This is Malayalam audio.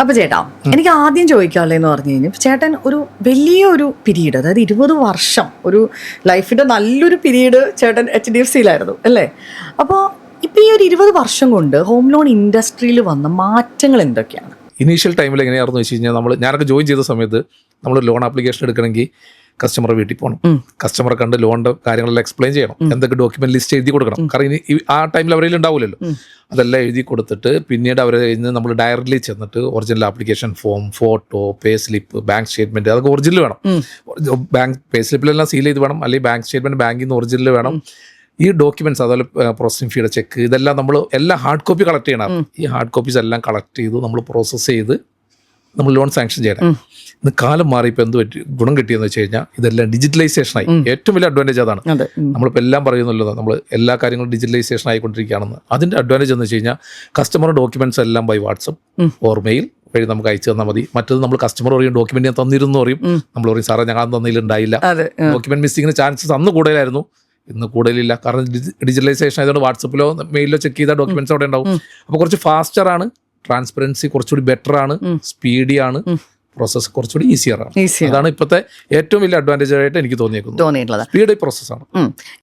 അപ്പൊ ചേട്ടാ, എനിക്ക് ആദ്യം ചോദിക്കാനുള്ളതെന്ന് പറഞ്ഞു കഴിഞ്ഞാൽ ചേട്ടൻ ഒരു വലിയൊരു പീരീഡ്, അതായത് 20 വർഷം ഒരു ലൈഫിന്റെ നല്ലൊരു പീരീഡ് ചേട്ടൻ HDFC-യിലായിരുന്നു അല്ലേ? അപ്പോൾ ഇപ്പൊ ഈ ഒരു 20 വർഷം കൊണ്ട് ഹോം ലോൺ ഇൻഡസ്ട്രിയിൽ വന്ന മാറ്റങ്ങൾ എന്തൊക്കെയാണ്? ഇനീഷ്യൽ ടൈമിൽ എങ്ങനെയാണെന്ന് വെച്ച് കഴിഞ്ഞാൽ ഞാനൊക്കെ ജോയിൻ ചെയ്ത സമയത്ത് നമ്മൾ ലോൺ ആപ്ലിക്കേഷൻ എടുക്കണമെങ്കിൽ കസ്റ്റമറെ വീട്ടിൽ പോകണം, കസ്റ്റമറെ കണ്ട് ലോണിന്റെ കാര്യങ്ങളെല്ലാം എക്സ്പ്ലെയിൻ ചെയ്യണം, എന്തൊക്കെ ഡോക്യുമെന്റ് ലിസ്റ്റ് എഴുതി കൊടുക്കണം. കാരണം ഇനി ആ ടൈമിൽ അവരിൽ ഉണ്ടാവില്ലല്ലോ. അതെല്ലാം എഴുതി കൊടുത്തിട്ട് പിന്നീട് അവരെ കഴിഞ്ഞ് നമ്മൾ ഡയറക്റ്റ്ലി ചെന്നിട്ട് ഒറിജിനൽ ആപ്ലിക്കേഷൻ ഫോം, ഫോട്ടോ, പേ സ്ലിപ്പ്, ബാങ്ക് സ്റ്റേറ്റ്മെന്റ്, അതൊക്കെ ഒറിജിനൽ വേണം. ബാങ്ക് പേ സ്ലിപ്പിലെല്ലാം സീൽ ചെയ്ത് വേണം, അല്ലെങ്കിൽ ബാങ്ക് സ്റ്റേറ്റ്മെന്റ് ബാങ്കിൽ നിന്ന് ഒറിജിനൽ വേണം. ഈ ഡോക്യുമെന്റ്സ്, അതുപോലെ പ്രോസസിംഗ് ഫീയുടെ ചെക്ക്, ഇതെല്ലാം നമ്മൾ എല്ലാം ഹാർഡ് കോപ്പി കളക്ട് ചെയ്യണം. ഈ ഹാർഡ് കോപ്പീസ് എല്ലാം കളക്ട് ചെയ്ത് നമ്മൾ പ്രോസസ്സ് ചെയ്ത് നമ്മൾ ലോൺ സാങ്ഷൻ ചെയ്യണം. ഇന്ന് കാലം മാറി ഇപ്പോൾ എന്ത് പറ്റി ഗുണം കിട്ടിയെന്ന് വെച്ച് കഴിഞ്ഞാൽ ഇതെല്ലാം ഡിജിറ്റലൈസേഷനായി. ഏറ്റവും വലിയ അഡ്വാൻറ്റേജ് അതാണ്. നമ്മളിപ്പോൾ എല്ലാം പറയുന്നല്ലോ, നമ്മൾ എല്ലാ കാര്യങ്ങളും ഡിജിറ്റലൈസേഷൻ ആയിക്കൊണ്ടിരിക്കുകയാണെന്ന്. അതിൻ്റെ അഡ്വാൻറ്റേജ് എന്ന് വെച്ച് കഴിഞ്ഞാൽ കസ്റ്റമർ ഡോക്യുമെന്റ്സ് എല്ലാം ബൈ വാട്സപ്പ് ഓർ മെയിൽ വഴി നമുക്ക് അയച്ചു തന്നാൽ മതി. മറ്റത് നമ്മൾ കസ്റ്റമർ പറയും ഡോക്യുമെന്റ് ഞാൻ തന്നിരുന്നു പറയും, നമ്മൾ പറയും സാറേ ഞാൻ തന്നിട്ടുണ്ടായില്ല. ഡോക്യുമെന്റ് മിസ്സിങ്ങിന് ചാൻസസ് അന്ന് കൂടുതലായിരുന്നു, ഇന്ന് കൂടുതലില്ല. കാരണം ഡിജിറ്റലൈസേഷൻ ആയതുകൊണ്ട് വാട്സപ്പിലോ മെയിലിലോ ചെക്ക് ചെയ്താൽ ഡോക്യുമെന്റ്സ് അവിടെ ഉണ്ടാവും. അപ്പോൾ കുറച്ച് ഫാസ്റ്റർ ആണ്, ട്രാൻസ്പെറൻസി കുറച്ചുകൂടി ബെറ്റർ ആണ്, സ്പീഡി ആണ്, പ്രോസസ്സ് കുറച്ചുകൂടി ഈസിയർ ആണ്. അതാണ് ഇപ്പോഴത്തെ ഏറ്റവും വലിയ അഡ്വാൻറ്റേജ് ആയിട്ട് എനിക്ക് തോന്നിയിട്ടുള്ളത്. തോന്നിയിട്ടുള്ളത് സ്പീഡ് പ്രോസസ്സാണ്.